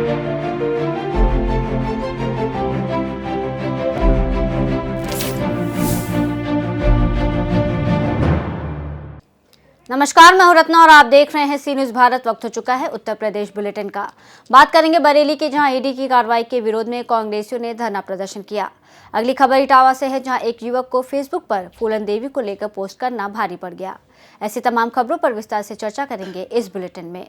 नमस्कार, मैं हूं रत्ना और आप देख रहे हैं सी न्यूज भारत। वक्त हो चुका है उत्तर प्रदेश बुलेटिन का। बात करेंगे बरेली की, जहां ईडी की कार्रवाई के विरोध में कांग्रेसियों ने धरना प्रदर्शन किया। अगली खबर इटावा से है, जहां एक युवक को फेसबुक पर फूलन देवी को लेकर पोस्ट करना भारी पड़ गया। ऐसी तमाम खबरों पर विस्तार से चर्चा करेंगे इस बुलेटिन में।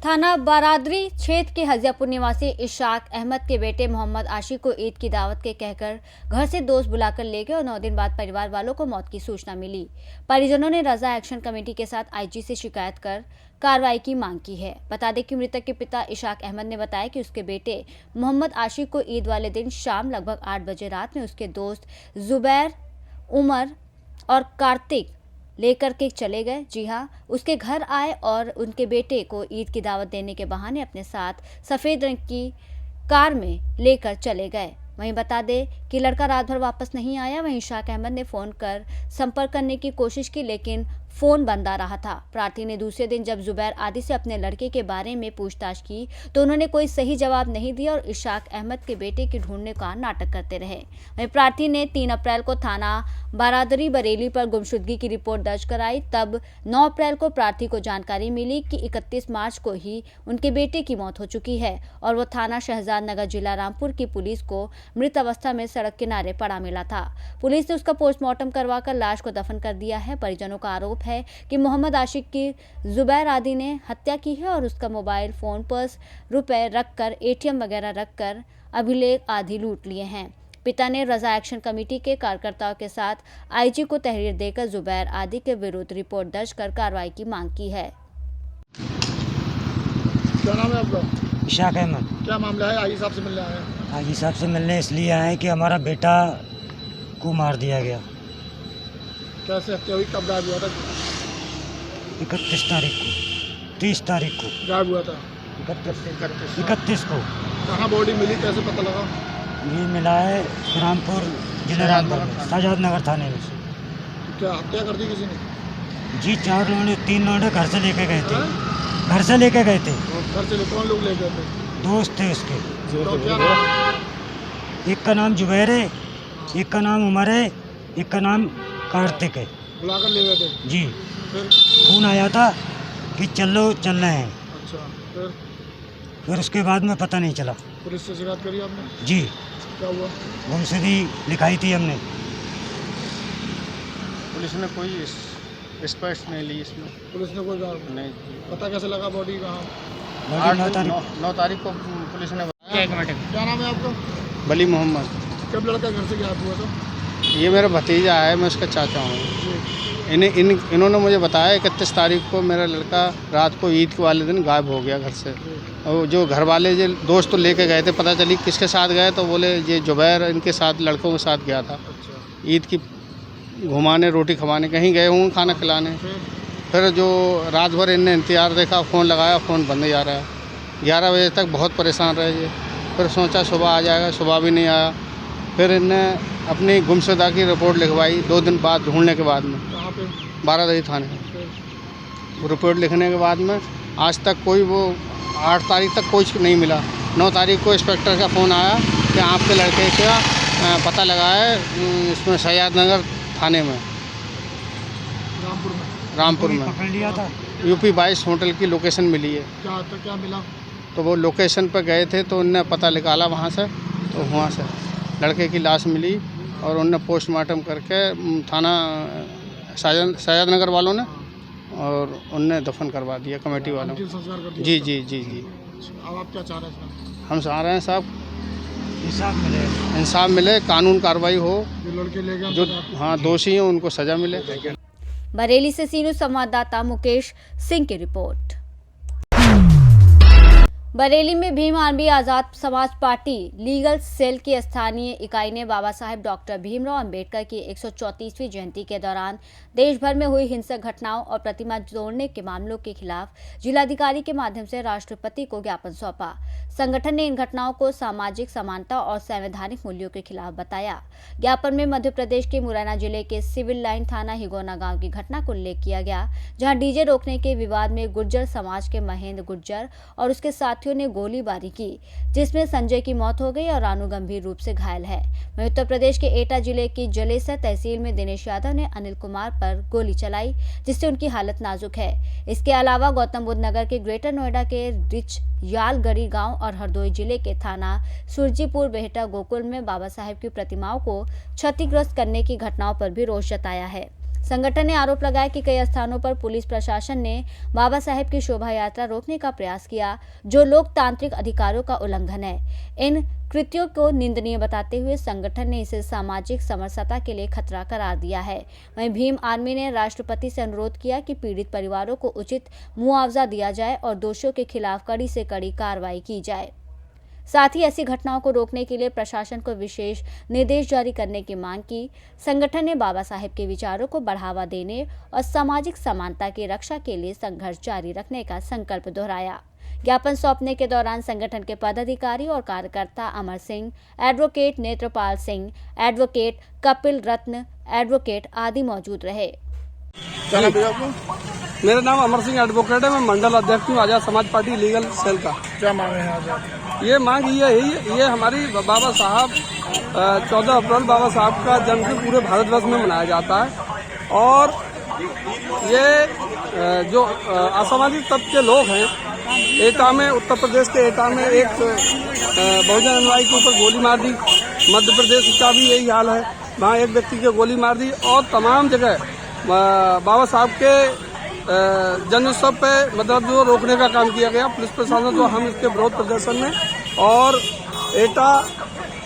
थाना बारादरी क्षेत्र के हजियापुर निवासी इशाक अहमद के बेटे मोहम्मद आशिक को ईद की दावत के कहकर घर से दोस्त बुलाकर ले गए और 9 दिन बाद परिवार वालों को मौत की सूचना मिली। परिजनों ने रजा एक्शन कमेटी के साथ आईजी से शिकायत कर कार्रवाई की मांग की है। बता दें कि मृतक के पिता इशाक अहमद ने बताया कि उसके बेटे मोहम्मद आशिक को ईद वाले दिन शाम लगभग 8 बजे रात में उसके दोस्त जुबैर, उमर और कार्तिक लेकर के चले गए। जी हां, उसके घर आए और उनके बेटे को ईद की दावत देने के बहाने अपने साथ सफेद रंग की कार में लेकर चले गए। वहीं बता दें कि लड़का रात भर वापस नहीं आया। वहीं इशाक अहमद ने फोन कर संपर्क करने की कोशिश की, लेकिन फोन बंद आ रहा था। प्रार्थी ने दूसरे दिन जब जुबैर आदि से अपने लड़के के बारे में पूछताछ की तो उन्होंने कोई सही जवाब नहीं दिया और इशाक अहमद के बेटे की ढूंढने का नाटक करते रहे। वहीं प्रार्थी ने 3 अप्रैल को थाना बारादरी बरेली पर गुमशुदगी की रिपोर्ट दर्ज कराई। तब 9 अप्रैल को प्रार्थी को जानकारी मिली कि 31 मार्च को ही उनके बेटे की मौत हो चुकी है और वो थाना शहजाद नगर जिला रामपुर की पुलिस को मृत अवस्था में सड़क किनारे पड़ा मिला था। पुलिस ने उसका पोस्टमार्टम करवाकर लाश को दफन कर दिया है। परिजनों का आरोप है कि मोहम्मद आशिक की जुबैर आदि ने हत्या की है और उसका मोबाइल फोन, पर्स, रुपए रखकर, एटीएम वगैरह रखकर अभिलेख आदि लूट लिए हैं। पिता ने रजा एक्शन कमेटी के कार्यकर्ताओं के साथ आईजी को तहरीर देकर जुबैर आदि के विरुद्ध रिपोर्ट दर्ज कर कार्रवाई की मांग की है। क्या नाम है आपका? इशाक अहमद। क्या मामला है? आईजी साहब से मिलने आए हैं। आईजी साहब से मिलने इसलिए आए हैं कि हमारा बेटा को मार दिया गया। कैसे हत्या हुई? कब गायब हुआ था? 31 तारीख को, 30 तारीख को गायब हुआ था। 31 को। कहाँ बॉडी मिली, कैसे पता लगा? ये मिला है रामपुर, जिला रामपुर में, शहजाद नगर थाने में। क्या हत्या कर दी किसी ने? जी 4 लोग, 3 लोग घर से लेके गए थे। घर से लेके गए थे। घर से कौन लोग ले गए थे? दोस्त थे उसके। तो क्या नाम? एक का नाम जुबैर है, एक का नाम उमर है, एक का नाम कार्तिक है। बुलाकर ले गए थे? जी। फिर? फोन आया था कि चलो चल रहे हैं। अच्छा, फिर उसके बाद में पता नहीं चला। पुलिस से शिकायत करी आपने? जी। क्या हुआ? गुमशुदगी लिखाई थी हमने। पुलिस ने कोई स्पष्ट नहीं ली इसमें। पुलिस ने कोई नहीं। पता कैसे लगा बॉडी कहाँ? 9 तारीख को पुलिस ने बताया। क्या नाम है आपका? बली मोहम्मद। कब लड़का घर से गायब हुआ था? ये मेरा भतीजा है, मैं उसका चाचा हूँ। इन्होंने मुझे बताया 31 तारीख को मेरा लड़का रात को ईद के वाले दिन गायब हो गया घर से। और जो घर वाले जो दोस्त तो लेके गए थे, पता चली किसके साथ गए तो बोले ये जुबैर इनके साथ लड़कों के साथ गया था। ईद की घुमाने, रोटी खवाने कहीं गए होंगे, खाना खिलाने। फिर जो रात भर इनने इंतजार देखा, फ़ोन लगाया, फ़ोन बंद जा रहा है। 11 बजे तक बहुत परेशान रहे ये। फिर सोचा सुबह आ जाएगा, सुबह भी नहीं आया। फिर इनने अपनी गुमशुदा की रिपोर्ट लिखवाई 2 दिन बाद ढूंढने के बाद में। कहाँ पे? बारादरी थाने। रिपोर्ट लिखने के बाद में आज तक कोई, वो 8 तारीख तक कुछ नहीं मिला। 9 तारीख को इंस्पेक्टर का फ़ोन आया कि आपके लड़के का पता लगा है इसमें शहजाद नगर थाने में, रामपुर में पकड़ लिया था। यूपी 22 होटल की लोकेशन मिली है। क्या मिला? तो वो लोकेशन पर गए थे तो उनने पता निकाला वहाँ से, तो वहाँ से लड़के की लाश मिली और उनने पोस्टमार्टम करके थाना शहजाद नगर वालों ने, और उनने दफन करवा दिया कमेटी वालों। जी जी जी जी। अब आप क्या चाह रहे हैं? हम चाह रहे हैं साहब इंसाफ मिले, कानून कार्रवाई हो, जो लड़के ले गए जो हाँ दोषी हैं उनको सज़ा मिले। बरेली से सी न्यूज संवाददाता मुकेश सिंह की रिपोर्ट। बरेली में Bhim army Azad Samaj party legal cell की स्थानीय इकाई ने बाबा साहेब डॉक्टर भीमराव अंबेडकर की 134वीं जयंती के दौरान देश भर में हुई हिंसक घटनाओं और प्रतिमा तोड़ने के मामलों के खिलाफ जिलाधिकारी के माध्यम से राष्ट्रपति को ज्ञापन सौंपा। संगठन ने इन घटनाओं को सामाजिक समानता और संवैधानिक मूल्यों के खिलाफ बताया। ज्ञापन में मध्य प्रदेश के मुरैना जिले के सिविल लाइन थाना हिगोना गांव की घटना को उल्लेख किया गया, जहां डीजे रोकने के विवाद में गुर्जर समाज के महेंद्र गुर्जर और उसके साथियों ने गोलीबारी की, जिसमें संजय की मौत हो गई और रानू गंभीर रूप से घायल है। वहीं उत्तर प्रदेश के एटा जिले की जलेसर तहसील में दिनेश यादव ने अनिल कुमार पर गोली चलाई, जिससे उनकी हालत नाजुक है। इसके अलावा गौतम बुद्ध नगर के ग्रेटर नोएडा के रिच यालगढ़ी गांव और हरदोई जिले के थाना सुरजीपुर बेहटा गोकुल में बाबा साहेब की प्रतिमाओं को क्षतिग्रस्त करने की घटनाओं पर भी रोष जताया है। संगठन ने आरोप लगाया कि कई स्थानों पर पुलिस प्रशासन ने बाबा साहेब की शोभा यात्रा रोकने का प्रयास किया, जो लोकतांत्रिक अधिकारों का उल्लंघन है। इन कृत्यों को निंदनीय बताते हुए संगठन ने इसे सामाजिक समरसता के लिए खतरा करार दिया है। वहीं भीम आर्मी ने राष्ट्रपति से अनुरोध किया कि पीड़ित परिवारों को उचित मुआवजा दिया जाए और दोषियों के खिलाफ कड़ी से कड़ी कार्रवाई की जाए। साथ ही ऐसी घटनाओं को रोकने के लिए प्रशासन को विशेष निर्देश जारी करने की मांग की। संगठन ने बाबा साहेब के विचारों को बढ़ावा देने और सामाजिक समानता की रक्षा के लिए संघर्ष जारी रखने का संकल्प दोहराया। ज्ञापन सौंपने के दौरान संगठन के पदाधिकारी और कार्यकर्ता अमर सिंह, एडवोकेट नेत्रपाल सिंह, एडवोकेट कपिल रत्न, एडवोकेट आदि मौजूद रहे। मेरा नाम अमर सिंह एडवोकेट है। मैं मंडल अध्यक्ष हूँ Azad Samaj party legal cell का। क्या मांगे हैं आज? ये मांग ये हमारी बाबा साहब 14 अप्रैल बाबा साहब का जन्मदिन पूरे भारतवर्ष में मनाया जाता है और ये जो असामाजिक तत्व के लोग हैं, एटा में, उत्तर प्रदेश के एटा में एक बहुजन अनुयायी के ऊपर गोली मार दी। मध्य प्रदेश का भी यही हाल है, वहाँ एक व्यक्ति की गोली मार दी और तमाम जगह बाबा साहब के जन्मोत्सव पे मतलब जो रोकने का काम किया गया पुलिस प्रशासन, तो हम इसके विरोध प्रदर्शन में और एटा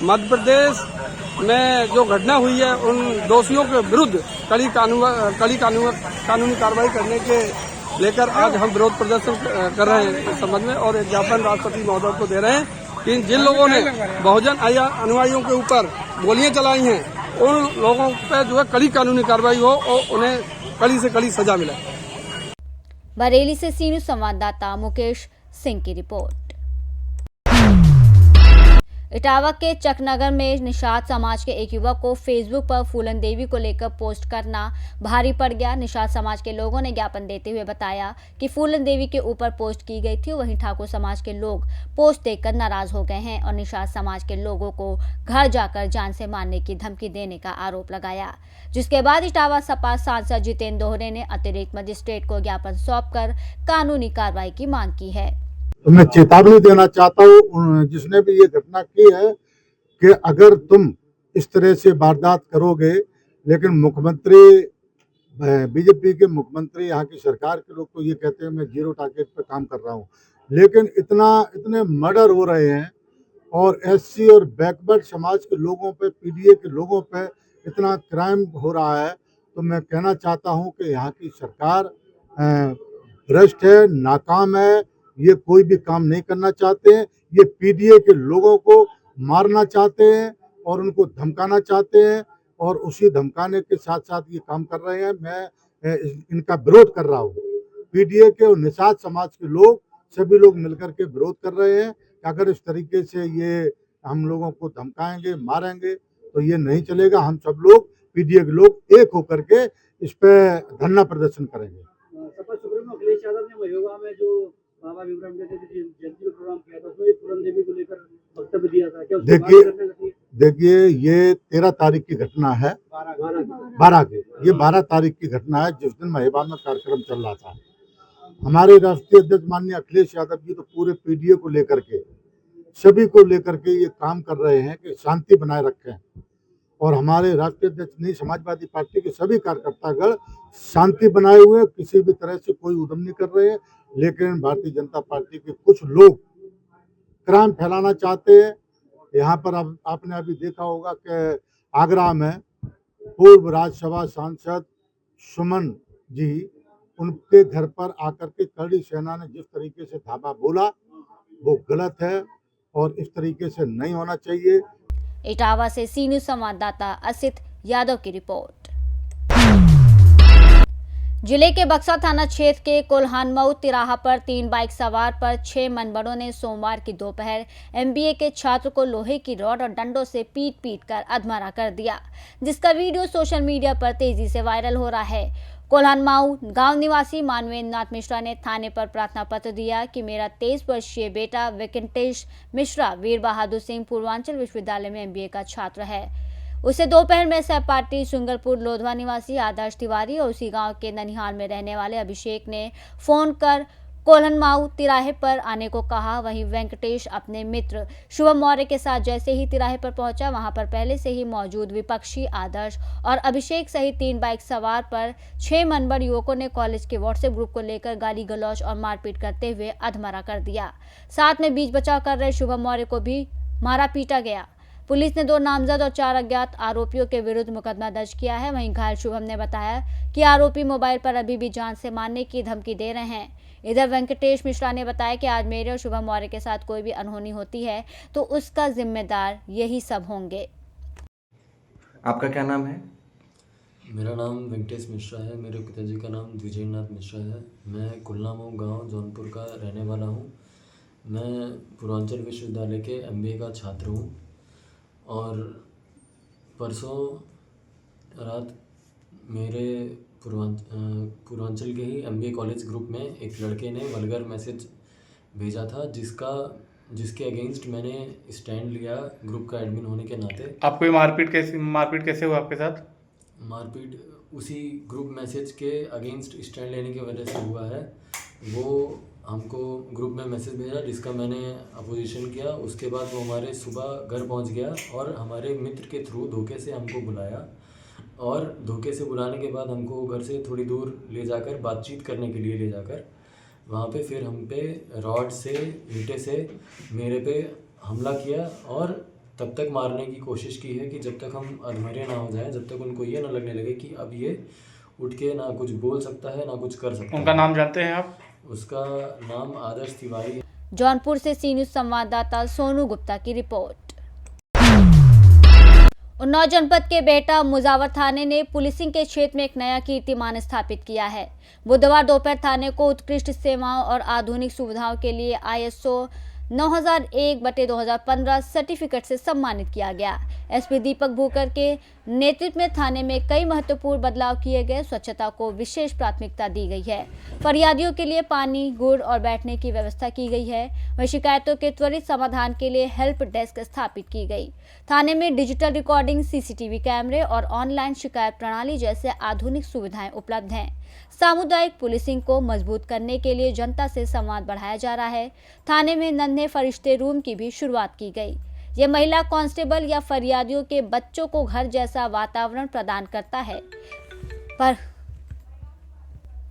मध्य प्रदेश में जो घटना हुई है उन दोषियों के विरुद्ध कड़ी कानूनी कार्रवाई करने के लेकर आज हम विरोध प्रदर्शन कर रहे हैं इस संबंध में और एक ज्ञापन राष्ट्रपति महोदय को दे रहे हैं कि जिन लोगों ने बहुजन अनुयायियों के ऊपर गोलियां चलाई हैं उन लोगों पर जो है कड़ी कानूनी कार्रवाई हो और उन्हें कड़ी से कड़ी सजा मिले। बरेली से सी न्यूज़ संवाददाता मुकेश सिंह की रिपोर्ट। इटावा के चकनगर में निषाद समाज के एक युवक को फेसबुक पर फूलन देवी को लेकर पोस्ट करना भारी पड़ गया। निषाद समाज के लोगों ने ज्ञापन देते हुए बताया कि फूलन देवी के ऊपर पोस्ट की गई थी। वहीं ठाकुर समाज के लोग पोस्ट देखकर नाराज हो गए हैं और निषाद समाज के लोगों को घर जाकर जान से मारने की धमकी देने का आरोप लगाया, जिसके बाद इटावा सपा सांसद जितेंद्र दोहरे ने अतिरिक्त मजिस्ट्रेट को ज्ञापन सौंपकर कानूनी कार्रवाई की मांग की है। तो मैं चेतावनी देना चाहता हूँ जिसने भी ये घटना की है कि अगर तुम इस तरह से वारदात करोगे, लेकिन मुख्यमंत्री, बीजेपी के मुख्यमंत्री, यहाँ की सरकार के लोग तो ये कहते हैं मैं जीरो टारगेट पे काम कर रहा हूँ, लेकिन इतने मर्डर हो रहे हैं और एससी और बैकवर्ड समाज के लोगों पे, पीडीए के लोगों पे इतना क्राइम हो रहा है, तो मैं कहना चाहता हूँ कि यहाँ की सरकार भ्रष्ट है, नाकाम है, ये कोई भी काम नहीं करना चाहते हैं। ये पीडीए के लोगों को मारना चाहते हैं और उनको धमकाना चाहते हैं और उसी धमकाने के साथ साथ ये काम कर रहे हैं। मैं इनका विरोध कर रहा हूँ। पीडीए के और निषाद समाज के लोग, सभी लोग मिलकर के विरोध कर रहे हैं। अगर इस तरीके से ये हम लोगों को धमकाएंगे, मारेंगे तो ये नहीं चलेगा। हम सब लोग, पीडीए के लोग एक होकर के इस पे धरना प्रदर्शन करेंगे। सपा सुप्रीमो अखिलेश यादव ने महोबा में जो बाबा विक्रम जयंती प्रोग्राम किया था उसमें फूलन देवी को लेकर वक्तव्य दिया था, क्या देखिए ये 13 तारीख की घटना है, 12 की, ये 12 तारीख की घटना है जिस दिन महोबा में कार्यक्रम चल रहा था। हमारे राष्ट्रीय अध्यक्ष माननीय अखिलेश यादव जी तो पूरे पीडीए को लेकर के, सभी को लेकर के ये काम कर रहे हैं कि शांति बनाए रखें और हमारे राष्ट्रीय अध्यक्ष नहीं, समाजवादी पार्टी के सभी कार्यकर्तागण शांति बनाए हुए, किसी भी तरह से कोई उद्यम नहीं कर रहे हैं। लेकिन भारतीय जनता पार्टी के कुछ लोग क्राइम फैलाना चाहते हैं। यहाँ पर अब आपने अभी देखा होगा कि आगरा में पूर्व राज्यसभा सांसद सुमन जी, उनके घर पर आकर के करड़ी सेना ने जिस तरीके से धावा बोला वो गलत है और इस तरीके से नहीं होना चाहिए। इटावा से सी न्यूज़ संवाददाता असित यादव की रिपोर्ट। जिले के बक्सा थाना क्षेत्र के कोल्हानमऊ तिराहा पर 3 बाइक सवार पर 6 मनबड़ों ने सोमवार की दोपहर एमबीए के छात्र को लोहे की रॉड और डंडों से पीट कर अधमरा कर दिया, जिसका वीडियो सोशल मीडिया पर तेजी से वायरल हो रहा है। कोल्हानमऊ गांव निवासी मानवेंद्र नाथ मिश्रा ने थाने पर प्रार्थना पत्र दिया कि मेरा 23 वर्षीय बेटा वेंकटेश मिश्रा वीर बहादुर सिंह पूर्वांचल विश्वविद्यालय में एमबीए का छात्र है। उसे दोपहर में सहपाठी सुंगलपुर लोधवा निवासी आदर्श तिवारी और उसी गांव के ननिहाल में रहने वाले अभिषेक ने फोन कर कोल्हानमऊ तिराहे पर आने को कहा। वहीं वेंकटेश अपने मित्र शुभम मौर्य के साथ जैसे ही तिराहे पर पहुंचा, वहां पर पहले से ही मौजूद विपक्षी आदर्श और अभिषेक सहित 3 बाइक सवार पर 6 मनबड़ युवकों ने कॉलेज के व्हाट्सएप ग्रुप को लेकर गाली गलौज और मारपीट करते हुए अधमरा कर दिया। साथ में बीच बचाव कर रहे शुभम मौर्य को भी मारा पीटा गया। पुलिस ने 2 नामजद और 4 अज्ञात आरोपियों के विरुद्ध मुकदमा दर्ज किया है। वहीं घायल शुभम ने बताया कि आरोपी मोबाइल पर अभी भी जान से मारने की धमकी दे रहे हैं। इधर वेंकटेश मिश्रा ने बताया कि आज मेरे और शुभम मौर्य के साथ कोई भी अनहोनी होती है तो उसका जिम्मेदार यही सब होंगे। आपका क्या नाम है? मेरा नाम वेंकटेश मिश्रा है। मेरे पिताजी का नाम द्विजेंद्रनाथ मिश्रा है। मैं कोल्हानमऊ गांव जौनपुर का रहने वाला हूं। मैं पूर्वांचल विश्वविद्यालय के एमबीए का छात्र हूं और परसों रात मेरे पूर्वांचल के ही एमबीए कॉलेज ग्रुप में एक लड़के ने वल्गर मैसेज भेजा था, जिसके अगेंस्ट मैंने स्टैंड लिया ग्रुप का एडमिन होने के नाते। आपको मारपीट कैसे हुआ आपके साथ? मारपीट उसी ग्रुप मैसेज के अगेंस्ट स्टैंड लेने की वजह से हुआ है। वो हमको ग्रुप में मैसेज भेजा जिसका मैंने अपोजिशन किया। उसके बाद वो हमारे सुबह घर पहुंच गया और हमारे मित्र के थ्रू धोखे से हमको बुलाया और धोखे से बुलाने के बाद हमको घर से थोड़ी दूर ले जाकर बातचीत करने के लिए ले जाकर वहाँ पे फिर हम पे रॉड से ईंटे से मेरे पे हमला किया और तब तक मारने की कोशिश की है कि जब तक हम अधमरे ना हो जाएं, जब तक उनको ये ना लगने लगे कि अब ये उठ के ना कुछ बोल सकता है ना कुछ कर सकता है। उनका नाम जानते हैं आप? उसका नाम आदर्श तिवारी है। जौनपुर से सी न्यूज संवाददाता सोनू गुप्ता की रिपोर्ट। उन्नाव जनपद के बेहटा मुजावर थाने ने पुलिसिंग के क्षेत्र में एक नया कीर्तिमान स्थापित किया है। बुधवार दोपहर थाने को उत्कृष्ट सेवाओं और आधुनिक सुविधाओं के लिए ISO 9001/2015 सर्टिफिकेट से सम्मानित किया गया। एसपी दीपक भूकर के नेतृत्व में थाने में कई महत्वपूर्ण बदलाव किए गए। स्वच्छता को विशेष प्राथमिकता दी गई है। फरियादियों के लिए पानी, गुड़ और बैठने की व्यवस्था की गई है। वहीं शिकायतों के त्वरित समाधान के लिए हेल्प डेस्क स्थापित की गई। थाने में डिजिटल रिकॉर्डिंग, CCTV कैमरे और ऑनलाइन शिकायत प्रणाली जैसे आधुनिक सुविधाएं उपलब्ध हैं। सामुदायिक पुलिसिंग को मजबूत करने के लिए जनता से संवाद बढ़ाया जा रहा है। थाने में नन्हे फरिश्ते रूम की भी शुरुआत की गई। ये महिला कांस्टेबल या फरियादियों के बच्चों को घर जैसा वातावरण प्रदान करता है। पर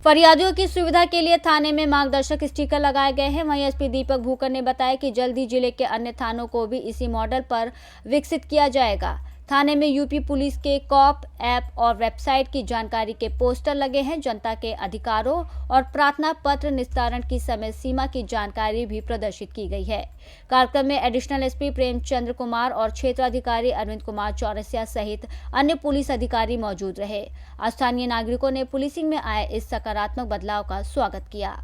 फरियादियों की सुविधा के लिए थाने में मार्गदर्शक स्टिकर लगाए गए हैं। वहीं एसपी दीपक भूकर ने बताया कि जल्द ही जिले के अन्य थानों को भी इसी मॉडल पर विकसित किया जाएगा। थाने में यूपी पुलिस के कॉप ऐप और वेबसाइट की जानकारी के पोस्टर लगे हैं। जनता के अधिकारों और प्रार्थना पत्र निस्तारण की समय सीमा की जानकारी भी प्रदर्शित की गई है। कार्यक्रम में एडिशनल एसपी प्रेमचंद्र कुमार और क्षेत्राधिकारी अरविंद कुमार चौरसिया सहित अन्य पुलिस अधिकारी मौजूद रहे। स्थानीय नागरिकों ने पुलिसिंग में आए इस सकारात्मक बदलाव का स्वागत किया।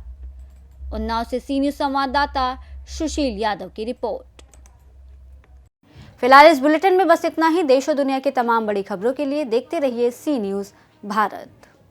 उन्नाव से सी न्यूज संवाददाता सुशील यादव की रिपोर्ट। फिलहाल इस बुलेटिन में बस इतना ही। देश और दुनिया की तमाम बड़ी खबरों के लिए देखते रहिए सी न्यूज भारत।